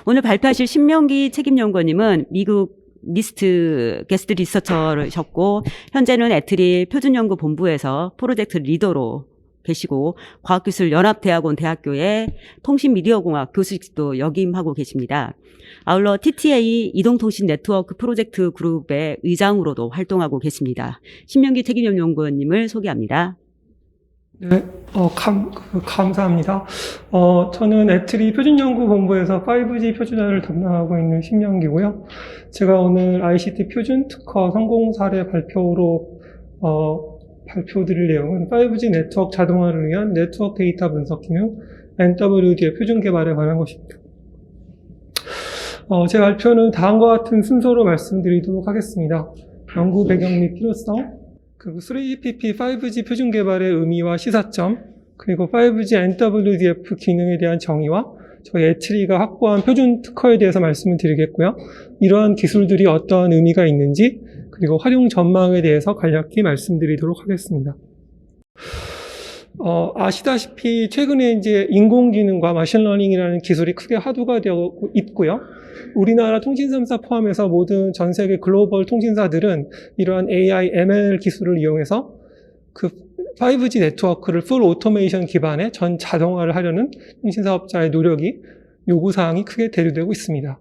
오늘 발표하실 신명기 책임연구원님은 미국 니스트 게스트 리서처셨고 현재는 애트리 표준연구본부에서 프로젝트 리더로 계시고 과학기술연합대학원 대학교의 통신미디어공학 교수직도 역임하고 계십니다. 아울러 TTA 이동통신 네트워크 프로젝트 그룹의 의장으로도 활동하고 계십니다. 신명기 책임연구원님을 소개합니다. 네, 감사합니다. 저는 애트리 표준연구본부에서 5G 표준화를 담당하고 있는 신명기고요. 제가 오늘 ICT 표준 특허 성공 사례 발표드릴 내용은 5G 네트워크 자동화를 위한 네트워크 데이터 분석 기능 NWD의 표준 개발에 관한 것입니다. 제 발표는 다음과 같은 순서로 말씀드리도록 하겠습니다. 연구 배경 및 필요성, 그리고 3GPP 5G 표준 개발의 의미와 시사점, 그리고 5G NWDF 기능에 대한 정의와 저희 애트리가 확보한 표준 특허에 대해서 말씀을 드리겠고요. 이러한 기술들이 어떠한 의미가 있는지, 그리고 활용 전망에 대해서 간략히 말씀드리도록 하겠습니다. 아시다시피 최근에 이제 인공지능과 머신러닝이라는 기술이 크게 화두가 되고 있고요. 우리나라 통신사사 포함해서 모든 전 세계 글로벌 통신사들은 이러한 AI, ML 기술을 이용해서 그 5G 네트워크를 풀 오토메이션 기반의 전 자동화를 하려는 통신사업자의 노력이 요구사항이 크게 대두되고 있습니다.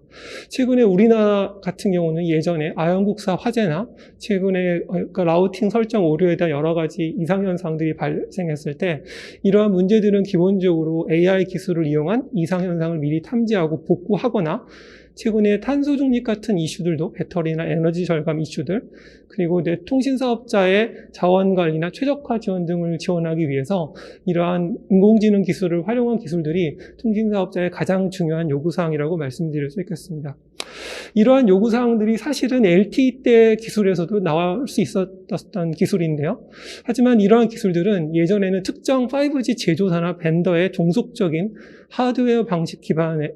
최근에 우리나라 같은 경우는 예전에 아연국사 화재나 최근에 라우팅 설정 오류에 대한 여러 가지 이상현상들이 발생했을 때 이러한 문제들은 기본적으로 AI 기술을 이용한 이상현상을 미리 탐지하고 복구하거나 최근에 탄소 중립 같은 이슈들도 배터리나 에너지 절감 이슈들 그리고 통신사업자의 자원 관리나 최적화 지원 등을 지원하기 위해서 이러한 인공지능 기술을 활용한 기술들이 통신사업자의 가장 중요한 요구사항이라고 말씀드릴 수 있겠습니다. 이러한 요구사항들이 사실은 LTE 때 기술에서도 나올 수 있었던 기술인데요. 하지만 이러한 기술들은 예전에는 특정 5G 제조사나 벤더의 종속적인 하드웨어 방식 기반의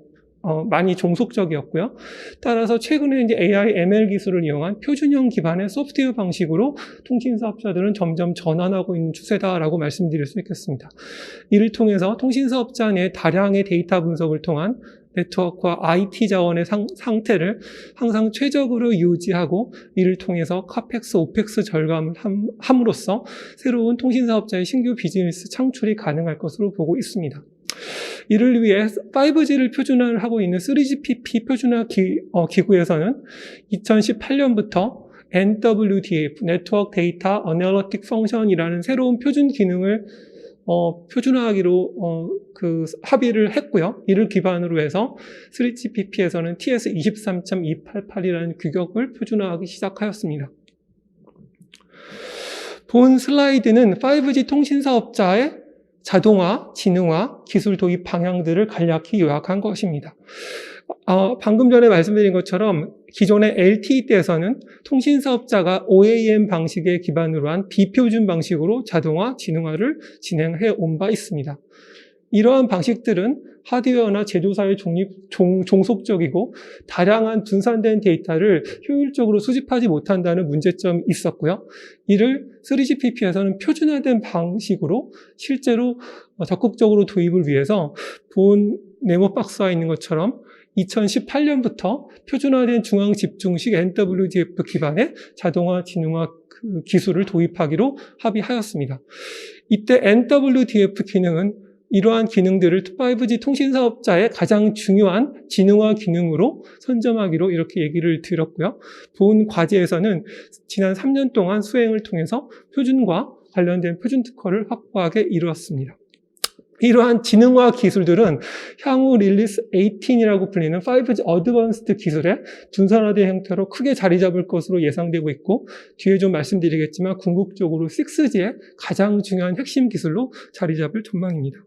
많이 종속적이었고요. 따라서 최근에 이제 AI, ML 기술을 이용한 표준형 기반의 소프트웨어 방식으로 통신사업자들은 점점 전환하고 있는 추세다라고 말씀드릴 수 있겠습니다. 이를 통해서 통신사업자 내 다량의 데이터 분석을 통한 네트워크와 IT 자원의 상태를 항상 최적으로 유지하고 이를 통해서 카펙스, 오펙스 절감을 함으로써 새로운 통신사업자의 신규 비즈니스 창출이 가능할 것으로 보고 있습니다. 이를 위해 5G를 표준화를 하고 있는 3GPP 표준화 기구에서는 2018년부터 NWDF, Network Data Analytic Function이라는 새로운 표준 기능을 표준화하기로 합의를 했고요. 이를 기반으로 해서 3GPP에서는 TS23.288이라는 규격을 표준화하기 시작하였습니다. 본 슬라이드는 5G 통신사업자의 자동화, 지능화, 기술 도입 방향들을 간략히 요약한 것입니다. 방금 전에 말씀드린 것처럼 기존의 LTE 때에서는 통신사업자가 OAM 방식에 기반으로 한 비표준 방식으로 자동화, 지능화를 진행해 온 바 있습니다. 이러한 방식들은 하드웨어나 제조사의 종속적이고 다량한 분산된 데이터를 효율적으로 수집하지 못한다는 문제점이 있었고요. 이를 3GPP에서는 표준화된 방식으로 실제로 적극적으로 도입을 위해서 본 네모 박스와 있는 것처럼 2018년부터 표준화된 중앙 집중식 NWDF 기반의 자동화, 지능화 기술을 도입하기로 합의하였습니다. 이때 NWDF 기능은 이러한 기능들을 5G 통신사업자의 가장 중요한 지능화 기능으로 선점하기로 이렇게 얘기를 드렸고요. 본 과제에서는 지난 3년 동안 수행을 통해서 표준과 관련된 표준 특허를 확보하게 이루었습니다. 이러한 지능화 기술들은 향후 릴리스 18이라고 불리는 5G 어드밴스드 기술의 분산화된 형태로 크게 자리 잡을 것으로 예상되고 있고 뒤에 좀 말씀드리겠지만 궁극적으로 6G의 가장 중요한 핵심 기술로 자리 잡을 전망입니다.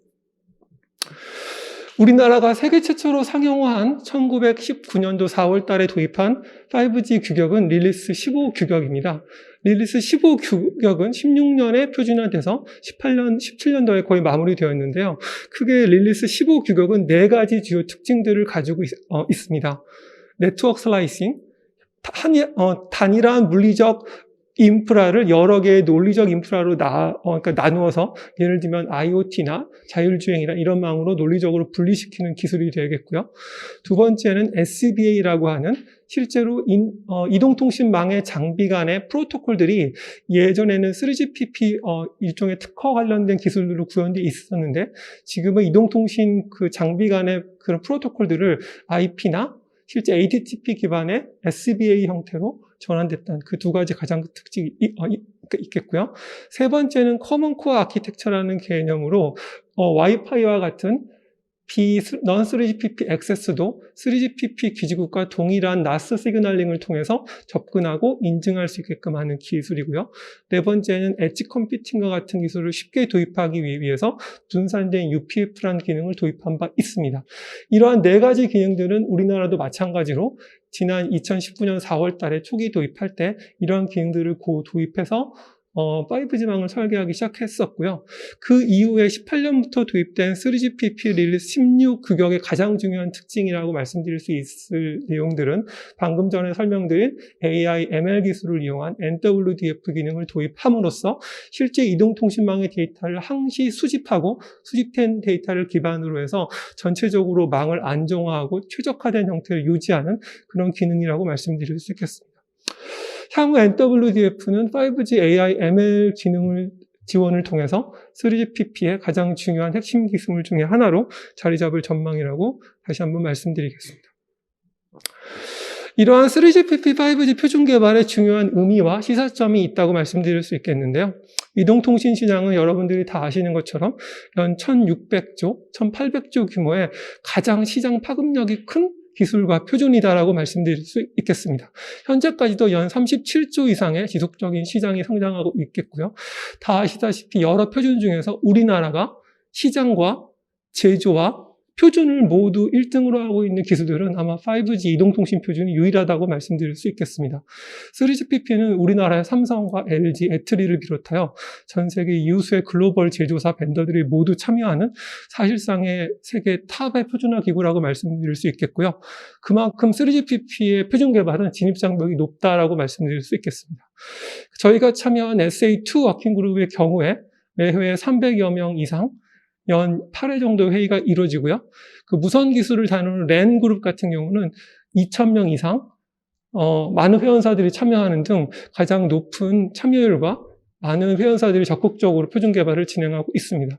우리나라가 세계 최초로 상용화한 1919년도 4월 달에 도입한 5G 규격은 릴리스 15 규격입니다. 릴리스 15 규격은 16년에 표준화돼서 17년도에 거의 마무리되었는데요. 크게 릴리스 15 규격은 4가지 주요 특징들을 가지고 있습니다. 네트워크 슬라이싱, 단일한 물리적 인프라를 여러 개의 논리적 인프라로 그러니까 나누어서 예를 들면 IoT나 자율주행이나 이런 망으로 논리적으로 분리시키는 기술이 되겠고요. 두 번째는 SBA라고 하는 실제로 이동통신망의 장비 간의 프로토콜들이 예전에는 3GPP 일종의 특허 관련된 기술로 구현되어 있었는데 지금은 이동통신 그 장비 간의 그런 프로토콜들을 IP나 실제 HTTP 기반의 SBA 형태로 전환됐다는 그 두 가지 가장 특징이 있겠고요. 세 번째는 커먼 코어 아키텍처라는 개념으로 와이파이와 같은 non-3GPP 액세스도 3GPP 기지국과 동일한 NAS 시그널링을 통해서 접근하고 인증할 수 있게끔 하는 기술이고요. 네 번째는 엣지 컴퓨팅과 같은 기술을 쉽게 도입하기 위해서 분산된 UPF라는 기능을 도입한 바 있습니다. 이러한 네 가지 기능들은 우리나라도 마찬가지로 지난 2019년 4월 달에 초기 도입할 때 이러한 기능들을 도입해서 5G망을 설계하기 시작했었고요. 그 이후에 18년부터 도입된 3GPP 릴리스 16 규격의 가장 중요한 특징이라고 말씀드릴 수 있을 내용들은 방금 전에 설명드린 AI, ML 기술을 이용한 NWDF 기능을 도입함으로써 실제 이동통신망의 데이터를 항시 수집하고 수집된 데이터를 기반으로 해서 전체적으로 망을 안정화하고 최적화된 형태를 유지하는 그런 기능이라고 말씀드릴 수 있겠습니다. 향후 NWDF는 5G AI ML 기능을 지원을 통해서 3GPP의 가장 중요한 핵심 기술 중에 하나로 자리 잡을 전망이라고 다시 한번 말씀드리겠습니다. 이러한 3GPP 5G 표준 개발에 중요한 의미와 시사점이 있다고 말씀드릴 수 있겠는데요. 이동통신 시장은 여러분들이 다 아시는 것처럼 연 1,600조, 1,800조 규모의 가장 시장 파급력이 큰 기술과 표준이다라고 말씀드릴 수 있겠습니다. 현재까지도 연 37조 이상의 지속적인 시장이 성장하고 있겠고요. 다 아시다시피 여러 표준 중에서 우리나라가 시장과 제조와 표준을 모두 1등으로 하고 있는 기술들은 아마 5G 이동통신 표준이 유일하다고 말씀드릴 수 있겠습니다. 3GPP는 우리나라의 삼성과 LG, 애트리를 비롯하여 전 세계 유수의 글로벌 제조사 벤더들이 모두 참여하는 사실상의 세계 탑의 표준화 기구라고 말씀드릴 수 있겠고요. 그만큼 3GPP의 표준 개발은 진입장벽이 높다라고 말씀드릴 수 있겠습니다. 저희가 참여한 SA2 워킹그룹의 경우에 매회 300여 명 이상 연 8회 정도 회의가 이루어지고요. 그 무선 기술을 다루는 랜 그룹 같은 경우는 2,000명 이상, 많은 회원사들이 참여하는 등 가장 높은 참여율과 많은 회원사들이 적극적으로 표준 개발을 진행하고 있습니다.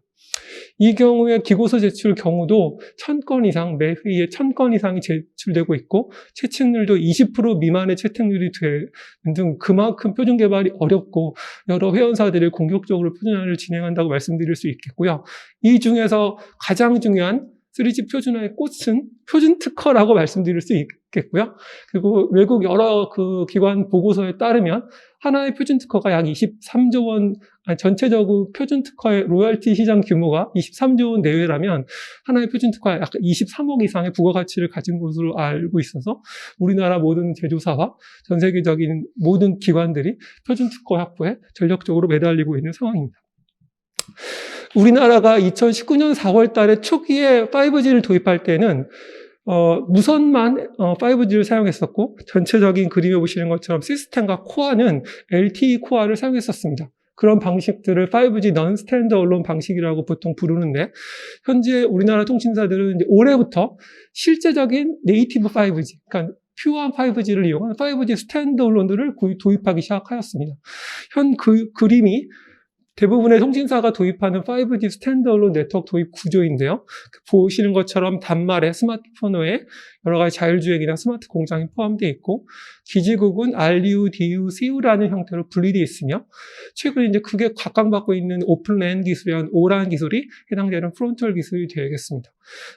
이 경우에 기고서 제출 경우도 1,000건 이상, 매 회의에 1,000건 이상이 제출되고 있고, 채택률도 20% 미만의 채택률이 되는 등 그만큼 표준 개발이 어렵고, 여러 회원사들이 공격적으로 표준화를 진행한다고 말씀드릴 수 있겠고요. 이 중에서 가장 중요한 3G 표준화의 꽃은 표준 특허라고 말씀드릴 수 있겠고요. 그리고 외국 여러 그 기관 보고서에 따르면 하나의 표준 특허가 약 23조 원, 전체적으로 표준 특허의 로열티 시장 규모가 23조 원 내외라면 하나의 표준 특허가 약 23억 이상의 부가가치를 가진 것으로 알고 있어서 우리나라 모든 제조사와 전 세계적인 모든 기관들이 표준 특허 확보에 전력적으로 매달리고 있는 상황입니다. 우리나라가 2019년 4월 달에 초기에 5G를 도입할 때는 무선만 5G를 사용했었고 전체적인 그림에 보시는 것처럼 시스템과 코어는 LTE 코어를 사용했었습니다. 그런 방식들을 5G non-standalone 방식이라고 보통 부르는데 현재 우리나라 통신사들은 이제 올해부터 실제적인 네이티브 5G, 그러니까 퓨어한 5G를 이용한 5G 스탠드얼론들을 도입하기 시작하였습니다. 현 그림이 대부분의 통신사가 도입하는 5G 스탠드얼론 네트워크 도입 구조인데요. 보시는 것처럼 단말에 스마트폰 외에 여러 가지 자율주행이나 스마트 공장이 포함되어 있고 기지국은 RU, DU, CU라는 형태로 분리되어 있으며 최근 이제 크게 각광받고 있는 오픈랜 기술이란 오란 기술이 해당되는 프론트얼 기술이 되겠습니다.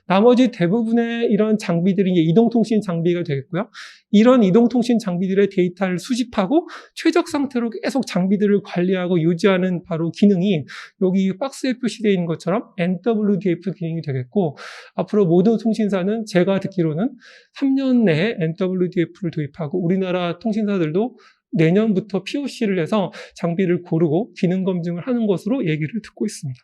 나머지 대부분의 이런 장비들이 이제 이동통신 장비가 되겠고요. 이런 이동통신 장비들의 데이터를 수집하고 최적 상태로 계속 장비들을 관리하고 유지하는 바로 기능이 여기 박스에 표시되어 있는 것처럼 NWDF 기능이 되겠고 앞으로 모든 통신사는 제가 듣기로는 3년 내에 NWDF를 도입하고 우리나라 통신사들도 내년부터 POC를 해서 장비를 고르고 기능 검증을 하는 것으로 얘기를 듣고 있습니다.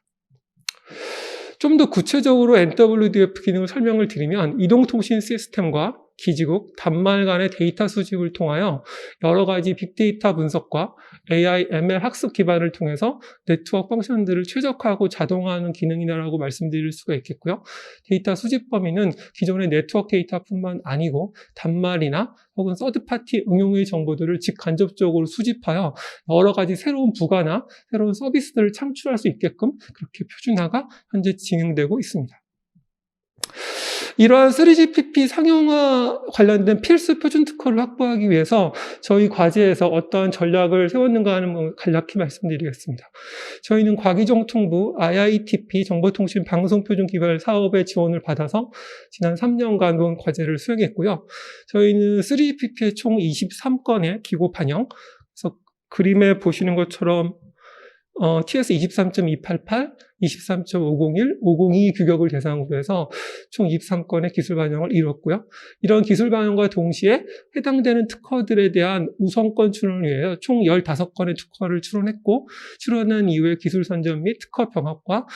좀 더 구체적으로 NWDF 기능을 설명을 드리면 이동통신 시스템과 기지국, 단말 간의 데이터 수집을 통하여 여러 가지 빅데이터 분석과 AI, ML 학습 기반을 통해서 네트워크 펑션들을 최적화하고 자동화하는 기능이라고 말씀드릴 수가 있겠고요. 데이터 수집 범위는 기존의 네트워크 데이터뿐만 아니고 단말이나 혹은 서드파티 응용의 정보들을 직간접적으로 수집하여 여러 가지 새로운 부가나 새로운 서비스들을 창출할 수 있게끔 그렇게 표준화가 현재 진행되고 있습니다. 이러한 3GPP 상용화 관련된 필수 표준 특허를 확보하기 위해서 저희 과제에서 어떠한 전략을 세웠는가 하는 걸 간략히 말씀드리겠습니다. 저희는 과기정통부 IITP 정보통신방송표준기반 사업의 지원을 받아서 지난 3년간 본 과제를 수행했고요. 저희는 3GPP의 총 23건의 기고 반영, 그래서 그림에 보시는 것처럼 TS 23.288, 23.501, 502 규격을 대상으로 해서 총 23건의 기술 반영을 이뤘고요. 이런 기술 반영과 동시에 해당되는 특허들에 대한 우선권 출원을 위해 총 15건의 특허를 출원했고, 출원한 이후에 기술 선점 및 특허 병합과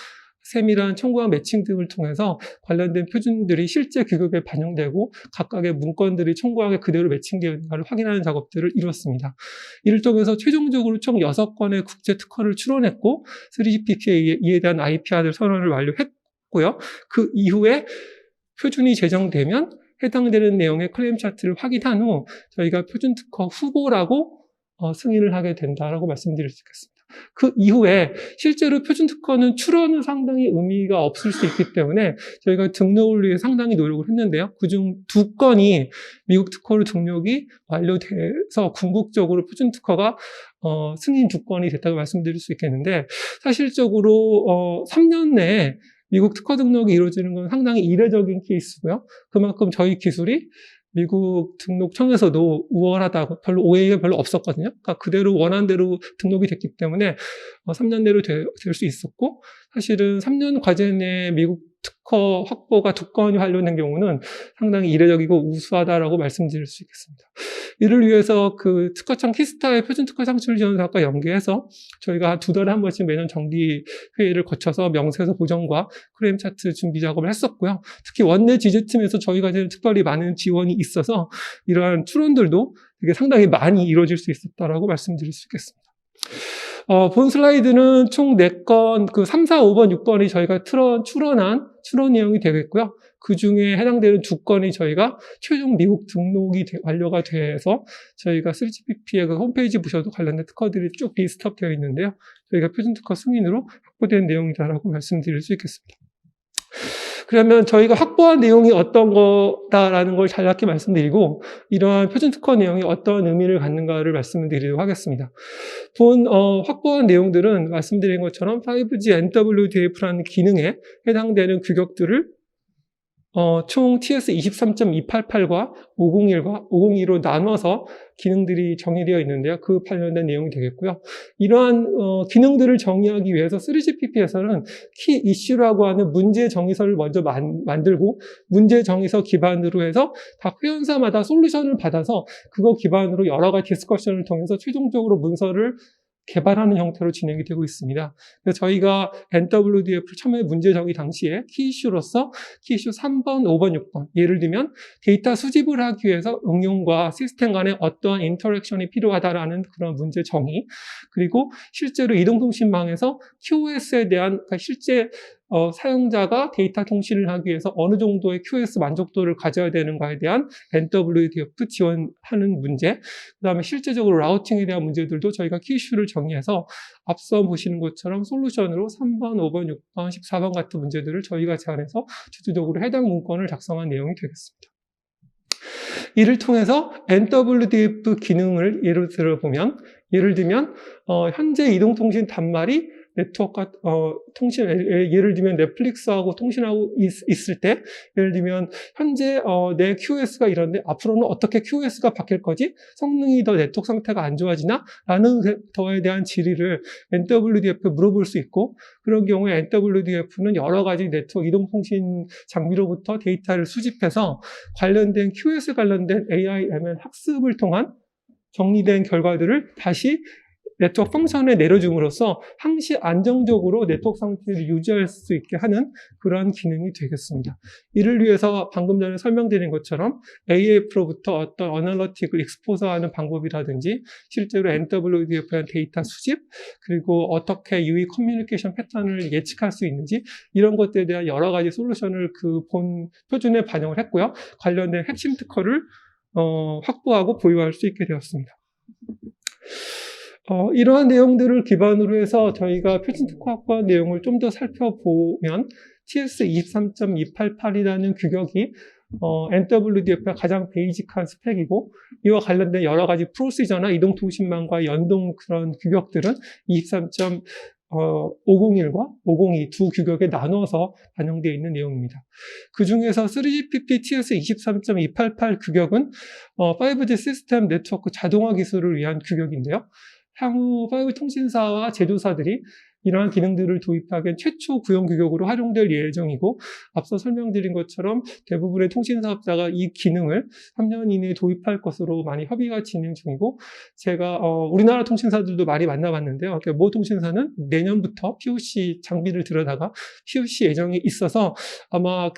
세밀한 청구와 매칭 등을 통해서 관련된 표준들이 실제 규격에 반영되고 각각의 문건들이 청구하게 그대로 매칭되어 있는가를 확인하는 작업들을 이뤘습니다. 이를 통해서 최종적으로 총 6건의 국제 특허를 출원했고 3GPP에 이에 대한 IPR 선언을 완료했고요. 그 이후에 표준이 제정되면 해당되는 내용의 클레임 차트를 확인한 후 저희가 표준 특허 후보라고 승인을 하게 된다라고 말씀드릴 수 있겠습니다. 그 이후에 실제로 표준 특허는 출원은 상당히 의미가 없을 수 있기 때문에 저희가 등록을 위해 상당히 노력을 했는데요. 그중 2건이 미국 특허로 등록이 완료돼서 궁극적으로 표준 특허가 승인 2건이 됐다고 말씀드릴 수 있겠는데, 사실적으로 3년 내에 미국 특허 등록이 이루어지는 건 상당히 이례적인 케이스고요. 그만큼 저희 기술이 미국 등록청에서도 우월하다고, 별로 오해가 별로 없었거든요. 그러니까 그대로 원한 대로 등록이 됐기 때문에 3년 내로 될 수 있었고, 사실은 3년 과제 내에 미국 특허 확보가 2건이 완료된 경우는 상당히 이례적이고 우수하다라고 말씀드릴 수 있겠습니다. 이를 위해서 그 특허청 키스타의 표준 특허 창출 지원 사업과 연계해서 저희가 2달에 한 번씩 매년 정기 회의를 거쳐서 명세서 보정과 클레임 차트 준비 작업을 했었고요. 특히 원내 지지팀에서 저희가 특별히 많은 지원이 있어서 이러한 출원들도 되게 상당히 많이 이루어질 수 있었다라고 말씀드릴 수 있겠습니다. 본 슬라이드는 총 4건, 3, 4, 5번, 6번이 저희가 출원한 출원 내용이 되겠고요. 그 중에 해당되는 2건이 저희가 최종 미국 등록이 완료가 돼서 저희가 3GPP의 그 홈페이지 보셔도 관련된 특허들이 쭉 리스트업 되어 있는데요. 저희가 표준 특허 승인으로 확보된 내용이다라고 말씀드릴 수 있겠습니다. 그러면 저희가 확보한 내용이 어떤 거다라는 걸 간략히 말씀드리고, 이러한 표준 특허 내용이 어떤 의미를 갖는가를 말씀드리도록 하겠습니다. 본 확보한 내용들은 말씀드린 것처럼 5G NWDF라는 기능에 해당되는 규격들을 총 TS 23.288과 501과 502로 나눠서 기능들이 정의되어 있는데요. 그 관련된 내용이 되겠고요. 이러한 기능들을 정의하기 위해서 3GPP에서는 키 이슈라고 하는 문제 정의서를 먼저 만들고, 문제 정의서 기반으로 해서 각 회원사마다 솔루션을 받아서 그거 기반으로 여러 가지 디스커션을 통해서 최종적으로 문서를 개발하는 형태로 진행이 되고 있습니다. 그래서 저희가 NWDF 처음에 문제 정의 당시에 키이슈로서 키이슈 3번, 5번, 6번, 예를 들면 데이터 수집을 하기 위해서 응용과 시스템 간에 어떠한 인터랙션이 필요하다라는 그런 문제 정의, 그리고 실제로 이동통신망에서 QoS에 대한, 그러니까 실제 사용자가 데이터 통신을 하기 위해서 어느 정도의 QoS 만족도를 가져야 되는가에 대한 NWDF 지원하는 문제, 그 다음에 실제적으로 라우팅에 대한 문제들도 저희가 키이슈를 정의해서 앞서 보시는 것처럼 솔루션으로 3번, 5번, 6번, 14번 같은 문제들을 저희가 제안해서 주도적으로 해당 문건을 작성한 내용이 되겠습니다. 이를 통해서 NWDF 기능을 예를 들면 현재 이동통신 단말이 네트워크가 통신, 예를 들면 넷플릭스하고 통신하고 있을 때, 예를 들면 현재 내 QoS가 이런데 앞으로는 어떻게 QoS가 바뀔 거지? 성능이 더 네트워크 상태가 안 좋아지나? 라는 더에 대한 질의를 NWDF에 물어볼 수 있고, 그런 경우에 NWDF는 여러 가지 네트워크 이동통신 장비로부터 데이터를 수집해서 관련된 QoS 관련된 AI, ML 학습을 통한 정리된 결과들을 다시 네트워크 펑션에 내려줌으로써 항시 안정적으로 네트워크 상태를 유지할 수 있게 하는 그러한 기능이 되겠습니다. 이를 위해서 방금 전에 설명드린 것처럼 AF로부터 어떤 어널러틱을 익스포저하는 방법이라든지 실제로 NWDF에 대한 데이터 수집, 그리고 어떻게 유의 커뮤니케이션 패턴을 예측할 수 있는지 이런 것들에 대한 여러 가지 솔루션을 그 본 표준에 반영을 했고요. 관련된 핵심 특허를 확보하고 보유할 수 있게 되었습니다. 이러한 내용들을 기반으로 해서 저희가 표준 특허 확보한 내용을 좀 더 살펴보면 TS 23.288이라는 규격이 NWDF의 가장 베이직한 스펙이고 이와 관련된 여러 가지 프로시저나 이동통신망과 연동 그런 규격들은 501과 502 두 규격에 나눠서 반영되어 있는 내용입니다. 그 중에서 3GPP TS 23.288 규격은 5G 시스템 네트워크 자동화 기술을 위한 규격인데요. 향후 5G 통신사와 제조사들이 이러한 기능들을 도입하기엔 최초 구형 규격으로 활용될 예정이고 앞서 설명드린 것처럼 대부분의 통신사업자가 이 기능을 3년 이내에 도입할 것으로 많이 협의가 진행 중이고 제가 우리나라 통신사들도 많이 만나봤는데요. 모 통신사는 내년부터 POC 장비를 들여다가 POC 예정이 있어서 아마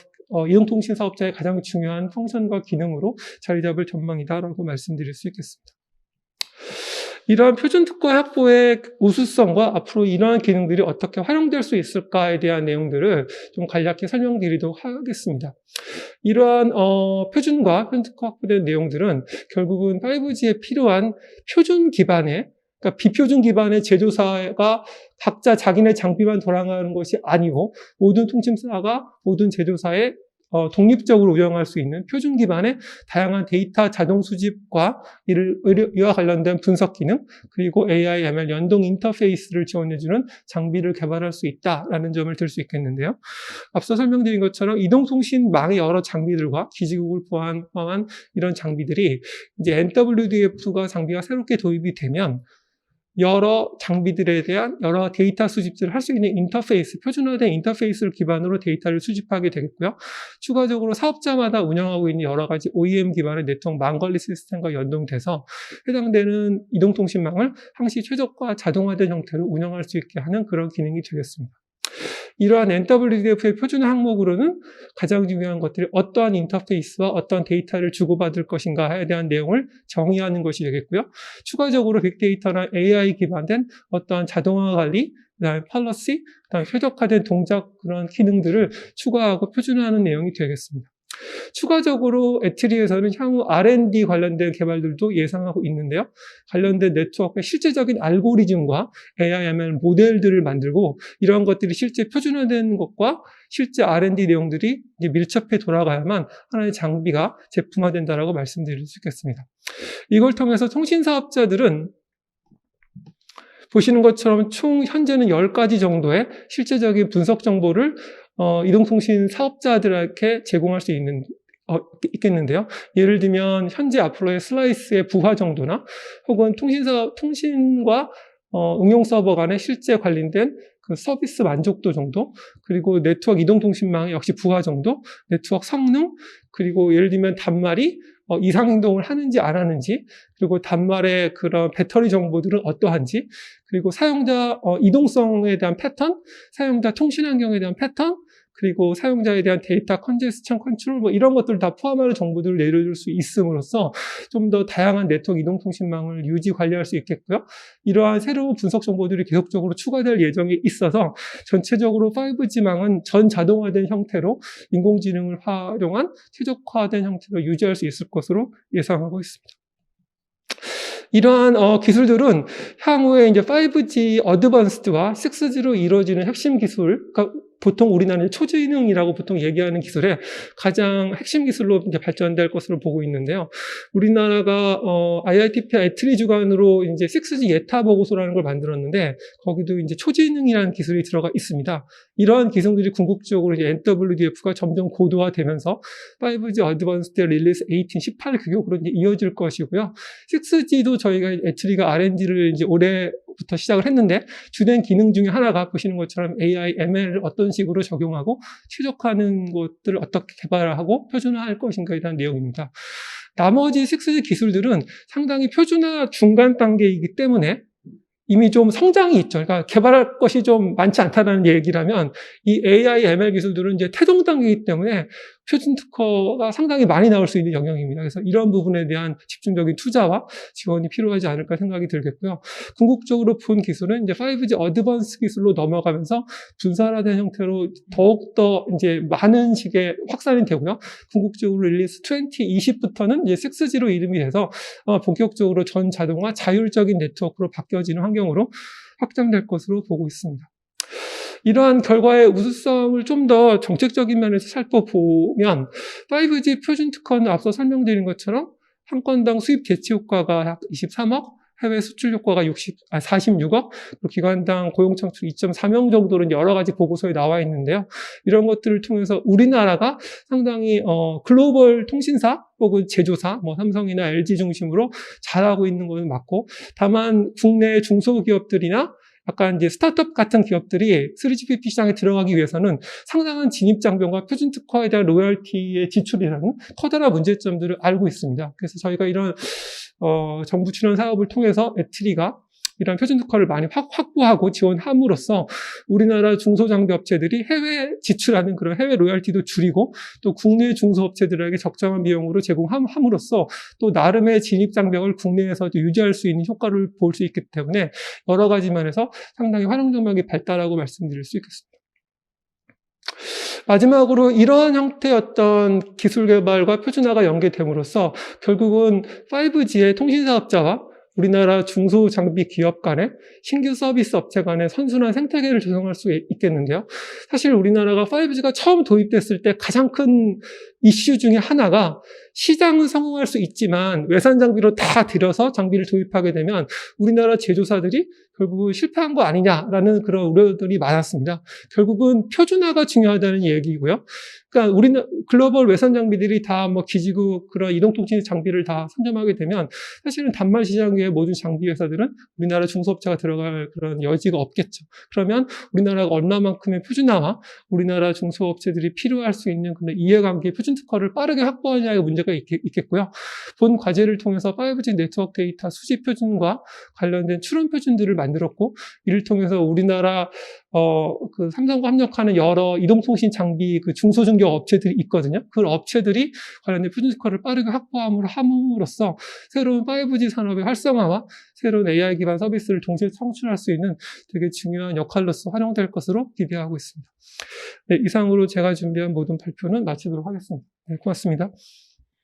이동통신 사업자의 가장 중요한 펑션과 기능으로 자리 잡을 전망이다라고 말씀드릴 수 있겠습니다. 이러한 표준 특허 확보의 우수성과 앞으로 이러한 기능들이 어떻게 활용될 수 있을까에 대한 내용들을 좀 간략히 설명드리도록 하겠습니다. 이러한 표준과 표준 특허 확보된 내용들은 결국은 5G에 필요한 표준 기반의 그러니까 비표준 기반의 제조사가 각자 자기네 장비만 돌아가는 것이 아니고 모든 통신사가 모든 제조사의 독립적으로 운영할 수 있는 표준 기반의 다양한 데이터 자동 수집과 이와 관련된 분석 기능, 그리고 AI, ML 연동 인터페이스를 지원해주는 장비를 개발할 수 있다라는 점을 들 수 있겠는데요. 앞서 설명드린 것처럼 이동통신망의 여러 장비들과 기지국을 포함한 이런 장비들이 이제 NWDF가 장비가 새롭게 도입이 되면 여러 장비들에 대한 여러 데이터 수집들을 할 수 있는 인터페이스, 표준화된 인터페이스를 기반으로 데이터를 수집하게 되겠고요. 추가적으로 사업자마다 운영하고 있는 여러 가지 OEM 기반의 네트워크 망 관리 시스템과 연동돼서 해당되는 이동통신망을 항시 최적화 자동화된 형태로 운영할 수 있게 하는 그런 기능이 되겠습니다. 이러한 NWDF의 표준 항목으로는 가장 중요한 것들이 어떠한 인터페이스와 어떠한 데이터를 주고받을 것인가에 대한 내용을 정의하는 것이 되겠고요. 추가적으로 빅데이터나 AI 기반된 어떠한 자동화 관리, 그다음에 폴리시, 그다음에 최적화된 동작 그런 기능들을 추가하고 표준화하는 내용이 되겠습니다. 추가적으로 에트리에서는 향후 R&D 관련된 개발들도 예상하고 있는데요. 관련된 네트워크의 실제적인 알고리즘과 AI, ML 모델들을 만들고 이러한 것들이 실제 표준화된 것과 실제 R&D 내용들이 이제 밀접해 돌아가야만 하나의 장비가 제품화된다라고 말씀드릴 수 있겠습니다. 이걸 통해서 통신사업자들은 보시는 것처럼 총 현재는 10가지 정도의 실제적인 분석 정보를 이동통신 사업자들에게 제공할 수 있겠는데요. 예를 들면 현재 앞으로의 슬라이스의 부하 정도나 혹은 통신과 응용 서버 간의 실제 관련된 그 서비스 만족도 정도, 그리고 네트워크 이동통신망의 역시 부하 정도, 네트워크 성능, 그리고 예를 들면 단말이 이상 행동을 하는지 안 하는지, 그리고 단말의 그런 배터리 정보들은 어떠한지, 그리고 사용자 이동성에 대한 패턴, 사용자 통신 환경에 대한 패턴, 그리고 사용자에 대한 데이터 컨제스천 컨트롤 뭐 이런 것들을 다 포함하는 정보들을 내려줄 수 있음으로써 좀 더 다양한 네트워크 이동통신망을 유지 관리할 수 있겠고요. 이러한 새로운 분석 정보들이 계속적으로 추가될 예정이 있어서 전체적으로 5G망은 전 자동화된 형태로 인공지능을 활용한 최적화된 형태로 유지할 수 있을 것으로 예상하고 있습니다. 이러한 기술들은 향후에 이제 5G 어드밴스드와 6G로 이루어지는 핵심 기술, 그러니까 보통 우리나라는 초지능이라고 보통 얘기하는 기술의 가장 핵심 기술로 이제 발전될 것으로 보고 있는데요. 우리나라가 IITP 에트리 주관으로 이제 6G 예타 보고서라는 걸 만들었는데 거기도 이제 초지능이라는 기술이 들어가 있습니다. 이러한 기술들이 궁극적으로 이제 NWDF가 점점 고도화되면서 5G 어드밴스드 릴리스 18 규격으로 이제 이어질 것이고요. 6G도 저희가 에트리가 R&D를 이제 올해부터 시작을 했는데 주된 기능 중에 하나가 보시는 것처럼 AI, ML을 어떤 식으로 적용하고 최적화하는 것들을 어떻게 개발하고 표준화할 것인가에 대한 내용입니다. 나머지 6G 기술들은 상당히 표준화 중간 단계이기 때문에 이미 좀 성장이 있죠. 그러니까 개발할 것이 좀 많지 않다는 얘기라면 이 AI, ML 기술들은 이제 태동 단계이기 때문에 표준 특허가 상당히 많이 나올 수 있는 영역입니다. 그래서 이런 부분에 대한 집중적인 투자와 지원이 필요하지 않을까 생각이 들겠고요. 궁극적으로 본 기술은 이제 5G 어드밴스 기술로 넘어가면서 분산화된 형태로 더욱더 이제 많은 식의 확산이 되고요. 궁극적으로 릴리스 2020부터는 이제 6G로 이름이 돼서 본격적으로 전 자동화 자율적인 네트워크로 바뀌어지는 환경으로 확장될 것으로 보고 있습니다. 이러한 결과의 우수성을 좀 더 정책적인 면에서 살펴보면 5G 표준 특허는 앞서 설명드린 것처럼 한 건당 수입 대치 효과가 약 23억, 해외 수출 효과가 46억, 기관당 고용 창출 2.3명 정도로 여러 가지 보고서에 나와 있는데요. 이런 것들을 통해서 우리나라가 상당히 글로벌 통신사 혹은 제조사, 삼성이나 LG 중심으로 잘하고 있는 것은 맞고, 다만 국내 중소기업들이나 약간 이제 스타트업 같은 기업들이 3GPP 시장에 들어가기 위해서는 상당한 진입장벽과 표준 특허에 대한 로열티의 지출이라는 커다란 문제점들을 알고 있습니다. 그래서 저희가 이런 정부 출연 사업을 통해서 애트리가 이런 표준 특허를 많이 확보하고 지원함으로써 우리나라 중소장비 업체들이 해외 지출하는 그런 해외 로열티도 줄이고 또 국내 중소업체들에게 적정한 비용으로 제공함으로써 또 나름의 진입장벽을 국내에서도 유지할 수 있는 효과를 볼 수 있기 때문에 여러 가지 면에서 상당히 활용점역이 발달하고 말씀드릴 수 있겠습니다. 마지막으로 이러한 형태의 어떤 기술 개발과 표준화가 연계됨으로써 결국은 5G의 통신사업자와 우리나라 중소장비 기업 간의 신규 서비스 업체 간의 선순환 생태계를 조성할 수 있겠는데요. 사실 우리나라가 5G가 처음 도입됐을 때 가장 큰 이슈 중에 하나가 시장은 성공할 수 있지만 외산 장비로 다 들여서 장비를 도입하게 되면 우리나라 제조사들이 결국은 실패한 거 아니냐라는 그런 우려들이 많았습니다. 결국은 표준화가 중요하다는 얘기고요. 그러니까 우리는 글로벌 외산 장비들이 다 기지국 그런 이동통신 장비를 다 선점하게 되면 사실은 단말 시장의 모든 장비 회사들은 우리나라 중소업체가 들어갈 그런 여지가 없겠죠. 그러면 우리나라가 얼마만큼의 표준화와 우리나라 중소업체들이 필요할 수 있는 그런 이해관계 표준 특허를 빠르게 확보하냐의 문제가 있겠고요. 본 과제를 통해서 5G 네트워크 데이터 수집 표준과 관련된 추론 표준들을 만들었고, 이를 통해서 우리나라 그 삼성과 협력하는 여러 이동통신 장비 그 중소중견 업체들이 있거든요. 그 업체들이 관련된 표준 특허를 빠르게 함으로써 새로운 5G 산업의 활성화와 새로운 AI 기반 서비스를 동시에 창출할 수 있는 되게 중요한 역할로서 활용될 것으로 기대하고 있습니다. 네, 이상으로 제가 준비한 모든 발표는 마치도록 하겠습니다. 네, 고맙습니다.